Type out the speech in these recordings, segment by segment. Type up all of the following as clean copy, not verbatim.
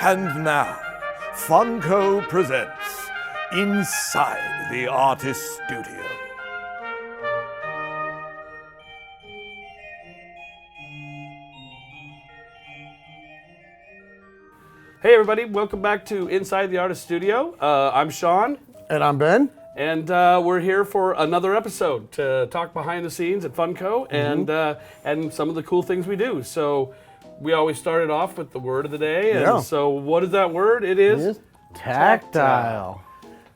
And now, Funko presents Inside the Artist Studio. Hey everybody, welcome back to Inside the Artist Studio. I'm Sean. And I'm Ben. And we're here for another episode to talk behind the scenes at Funko and some of the cool things we do. So we always started off with the word of the day. And so what is that word? It is tactile.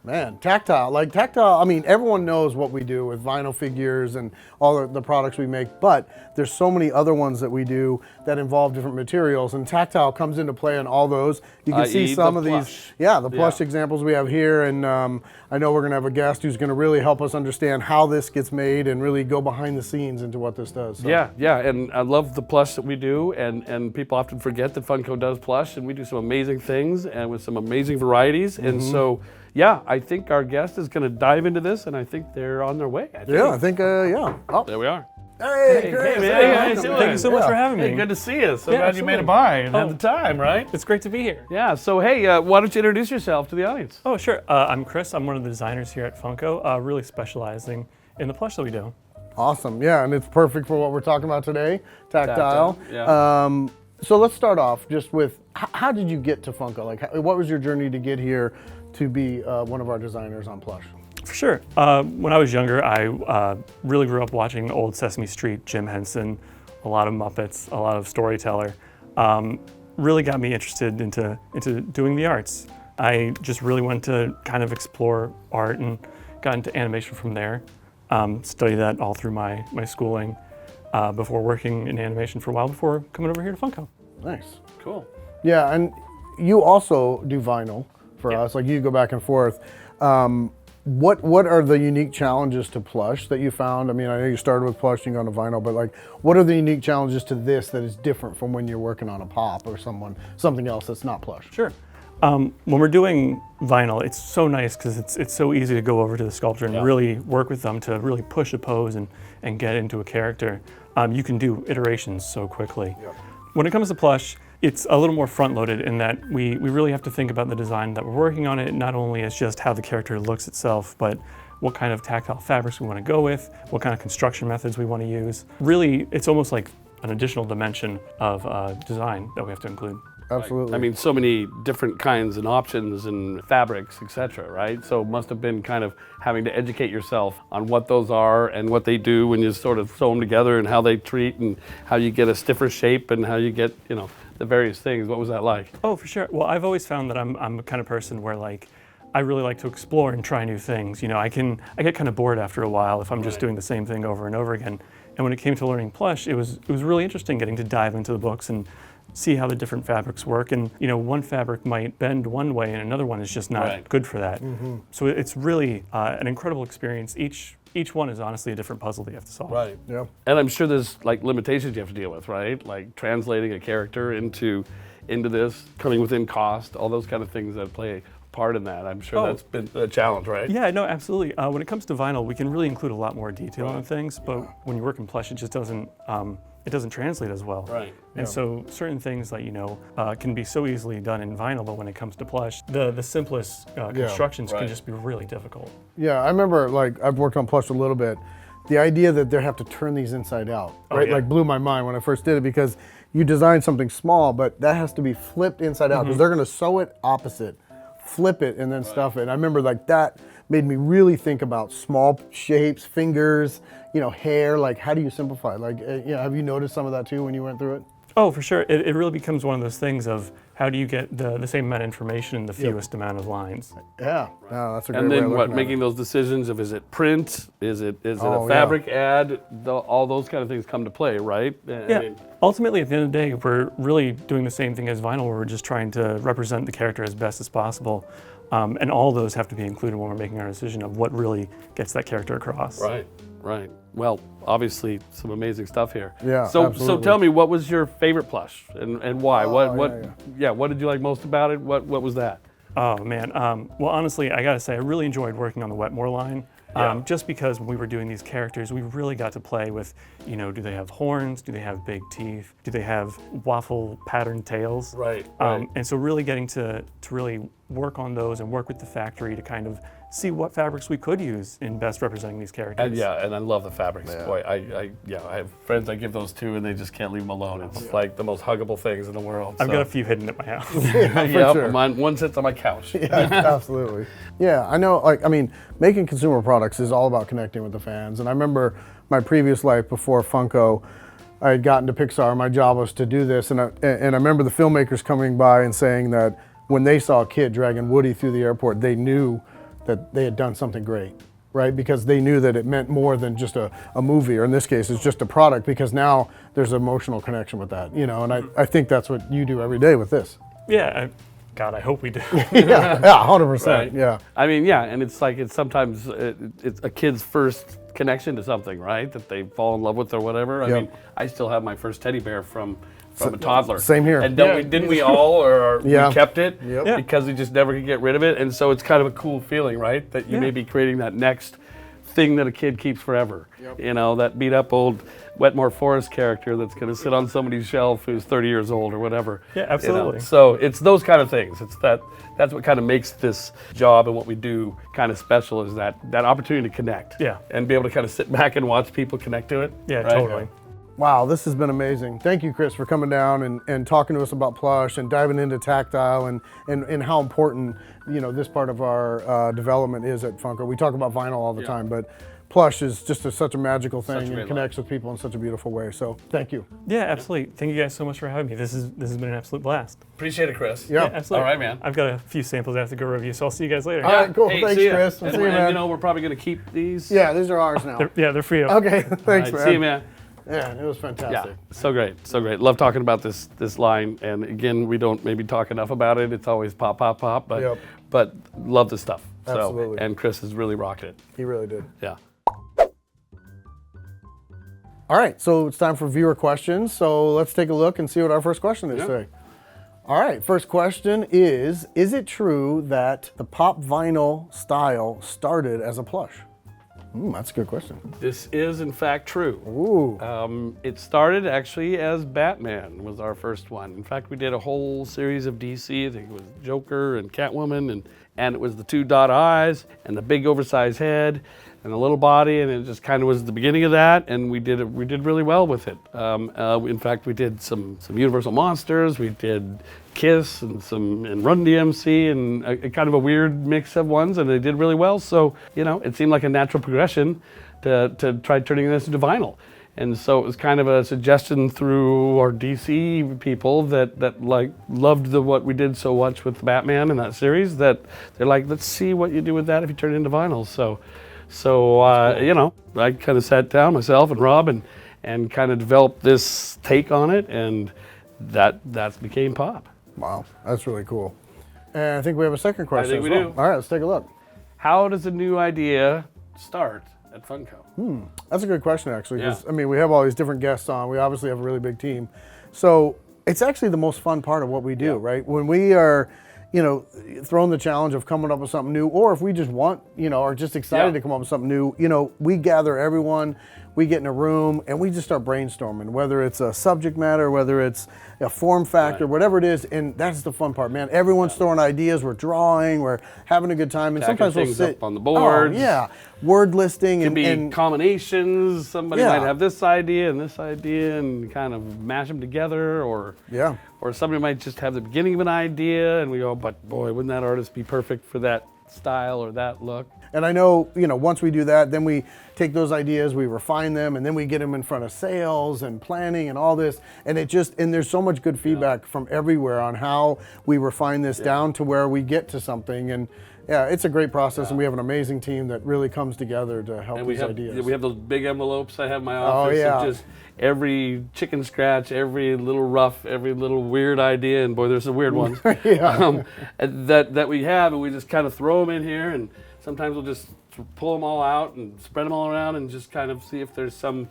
Man, tactile. Like tactile, I mean, everyone knows what we do with vinyl figures and all the products we make, but there's so many other ones that we do that involve different materials, and tactile comes into play in all those. You can see some of these, the plush examples we have here, and I know we're gonna have a guest who's gonna really help us understand how this gets made and really go behind the scenes into what this does. So. Yeah, and I love the plush that we do, and people often forget that Funko does plush, and we do some amazing things and with some amazing varieties, and so. Yeah, I think our guest is going to dive into this, and I think they're on their way. I think. Oh. There we are. Hey, Chris. Hey, Thank you so much for having me. Hey, good to see you. So glad you made it by and had the time, right? It's great to be here. Yeah, so hey, why don't you introduce yourself to the audience? Oh, sure. I'm Chris. I'm one of the designers here at Funko, really specializing in the plush that we do. Awesome. Yeah, and it's perfect for what we're talking about today, tactile. Yeah. So let's start off just with, how did you get to Funko? Like, what was your journey to get here to be one of our designers on plush? For sure. When I was younger, I really grew up watching old Sesame Street, Jim Henson, a lot of Muppets, a lot of Storyteller. Really got me interested into doing the arts. I just really wanted to kind of explore art and got into animation from there. Studied that all through my schooling before working in animation for a while before coming over here to Funko. Nice. Cool. Yeah, and you also do vinyl for us, like you go back and forth. What are the unique challenges to plush that you found? I mean, I know you started with plush and you got to vinyl, but like, what are the unique challenges to this that is different from when you're working on a pop or something else that's not plush? Sure. When we're doing vinyl, it's so nice because it's so easy to go over to the sculptor and really work with them to really push a pose and get into a character. You can do iterations so quickly. Yeah. When it comes to plush, it's a little more front-loaded in that we really have to think about the design that we're working on it, not only as just how the character looks itself, but what kind of tactile fabrics we want to go with, what kind of construction methods we want to use. Really, it's almost like an additional dimension of design that we have to include. Absolutely. I mean, so many different kinds and options and fabrics, etc., right? So it must have been kind of having to educate yourself on what those are and what they do when you sort of sew them together and how they treat and how you get a stiffer shape and how you get, the various things. What was that like? Oh, for sure. Well, I've always found that I'm the kind of person where I really like to explore and try new things. I get kind of bored after a while if I'm just doing the same thing over and over again. And when it came to learning plush, it was really interesting getting to dive into the books and see how the different fabrics work. And one fabric might bend one way and another one is just not good for that. Mm-hmm. So it's really an incredible experience. Each one is honestly a different puzzle that you have to solve. Right. Yeah. And I'm sure there's limitations you have to deal with, right? Like translating a character into this, coming within cost, all those kind of things that play a part in that. I'm sure that's been a challenge, right? Yeah, no, absolutely. When it comes to vinyl, we can really include a lot more detail on things, but when you work in plush, it just doesn't translate as well. Right. And so certain things that can be so easily done in vinyl, but when it comes to plush, the simplest constructions can just be really difficult. Yeah, I remember I've worked on plush a little bit. The idea that they have to turn these inside out, right? Blew my mind when I first did it, because you design something small, but that has to be flipped inside out because they're gonna sew it opposite, flip it, and then stuff it. And I remember that made me really think about small shapes, fingers, hair, how do you simplify? Have you noticed some of that too when you went through it? Oh, for sure. It really becomes one of those things of how do you get the same amount of information in the fewest amount of lines. Yeah, no, that's a great and way then of looking at making it. those decisions of is it print, is it a fabric ad, all those kind of things come to play, right? Yeah. Ultimately, at the end of the day, we're really doing the same thing as vinyl, where we're just trying to represent the character as best as possible. And all those have to be included when we're making our decision of what really gets that character across. Right. Well, obviously, some amazing stuff here. Yeah, So absolutely. tell me, what was your favorite plush and why? What did you like most about it? What was that? Oh man. Well, honestly, I gotta say, I really enjoyed working on the Wetmore line. Just because when we were doing these characters, we really got to play with, do they have horns? Do they have big teeth? Do they have waffle patterned tails? Right. And so really getting to really work on those and work with the factory to kind of see what fabrics we could use in best representing these characters. And I love the fabrics. Boy, I have friends I give those to, and they just can't leave them alone. It's like the most huggable things in the world. I've got a few hidden at my house. Sure. One sits on my couch. Absolutely. Yeah, I know, making consumer products is all about connecting with the fans. And I remember my previous life before Funko, I had gotten to Pixar. My job was to do this. And I remember the filmmakers coming by and saying that when they saw a kid dragging Woody through the airport, they knew that they had done something great, right? Because they knew that it meant more than just a movie, or in this case, it's just a product, because now there's an emotional connection with that, and I think that's what you do every day with this. Yeah, God, I hope we do. Yeah, 100%. Right. Yeah. I mean, and it's like sometimes it's a kid's first connection to something, right? That they fall in love with or whatever. I mean, I still have my first teddy bear from a toddler. Same here. And didn't we all, or we kept it because we just never could get rid of it. And so it's kind of a cool feeling, right? That you may be creating that next thing that a kid keeps forever. That beat up old Wetmore Forest character that's going to sit on somebody's shelf who's 30 years old or whatever. Yeah, absolutely. So it's those kind of things. It's that's what kind of makes this job and what we do kind of special, is that opportunity to connect. Yeah. And be able to kind of sit back and watch people connect to it. Yeah, right? totally. Wow, this has been amazing. Thank you, Chris, for coming down and talking to us about plush and diving into tactile and how important this part of our development is at Funko. We talk about vinyl all the time, but plush is just such a magical thing and connects with people in such a beautiful way. So thank you. Yeah, absolutely. Thank you guys so much for having me. This has been an absolute blast. Appreciate it, Chris. Yeah, absolutely. All right, man. I've got a few samples I have to go review, so I'll see you guys later. All right, cool. Hey, Thanks, Chris. And, See you, man. we're probably going to keep these. Yeah, these are ours now. They're free. Okay, thanks, All right, man. See you, man. Yeah, it was fantastic. Yeah, so great. Love talking about this line, and again, we don't maybe talk enough about it. It's always pop, but love the stuff. Absolutely. So, and Chris has really rocked it. He really did. Yeah. All right, so it's time for viewer questions. So let's take a look and see what our first question is today. All right, first question is it true that the pop vinyl style started as a plush? That's a good question. This is in fact true. Ooh. It started actually as Batman was our first one. In fact, we did a whole series of DC. I think it was Joker and Catwoman, and it was the two dot eyes and the big oversized head and the little body, and it just kind of was the beginning of that, and we did really well with it. In fact, we did some Universal Monsters, we did Kiss and Run DMC, and a kind of a weird mix of ones, and they did really well. So it seemed like a natural progression to try turning this into vinyl. And so it was kind of a suggestion through our DC people that like loved what we did so much with Batman and that series, that they're like, let's see what you do with that if you turn it into vinyl. So I kind of sat down myself and Rob and kind of developed this take on it, and that became pop. Wow, that's really cool. And I think we have a second question. I think we do. All right, let's take a look. How does a new idea start at Funko? That's a good question, actually. 'Cause, Yeah. I mean, we have all these different guests on. We obviously have a really big team. So it's actually the most fun part of what we do, right? When we are, thrown the challenge of coming up with something new, or if we just want, are just excited to come up with something new, we gather everyone, we get in a room, and we just start brainstorming, whether it's a subject matter, whether it's a form factor, whatever it is, and that's the fun part, man. Everyone's throwing ideas, we're drawing, we're having a good time, and sometimes we'll things sit up on the boards. Word listing, It can be combinations. Somebody Yeah. might have this idea and kind of mash them together, or somebody might just have the beginning of an idea, and we go, but boy, wouldn't that artist be perfect for that style or that look? And I know, once we do that, then we take those ideas, we refine them, and then we get them in front of sales and planning and all this. And there's so much good feedback from everywhere on how we refine this down to where we get to something. And it's a great process, and we have an amazing team that really comes together to help these ideas. We have those big envelopes I have in my office. Oh, yeah. Of just every chicken scratch, every little rough, every little weird idea, and boy, there's some weird ones. That we have, and we just kind of throw them in here, and sometimes we'll just pull them all out and spread them all around and just kind of see if there's some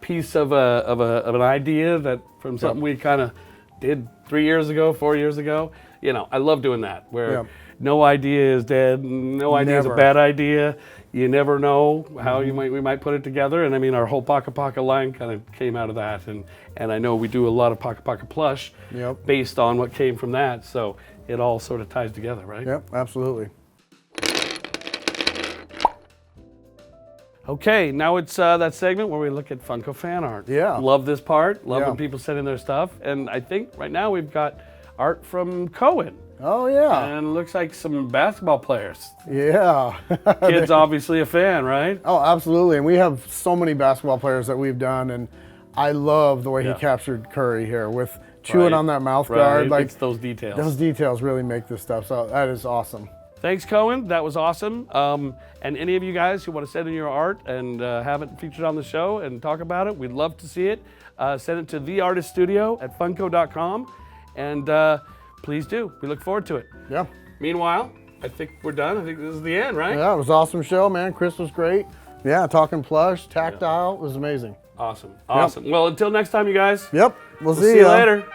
piece of an idea that from something we kind of did 3 years ago, 4 years ago. I love doing that, where no idea is dead, no idea is a bad idea. you never know how we might put it together. And I mean, our whole Paka Paka line kind of came out of that. And I know we do a lot of Paka Paka plush based on what came from that. So it all sort of ties together, right? Yep, absolutely. Okay, now it's that segment where we look at Funko fan art. Yeah. Love this part. Love Yeah. when people send in their stuff. And I think right now we've got art from Cohen. Oh, yeah. And it looks like some basketball players. Yeah. Kid's obviously a fan, right? Oh, absolutely. And we have so many basketball players that we've done, and I love the way he captured Curry here with chewing on that mouth guard. Like it's those details. Those details really make this stuff. So that is awesome. Thanks, Cohen. That was awesome. And any of you guys who want to send in your art and have it featured on the show and talk about it, we'd love to see it. Send it to theartiststudio@funko.com. And please do. We look forward to it. Yeah. Meanwhile, I think we're done. I think this is the end, right? Yeah, it was an awesome show, man. Chris was great. Yeah, talking plush, tactile, it was amazing. Awesome. Awesome. Well, until next time, you guys. Yep. We'll See you later.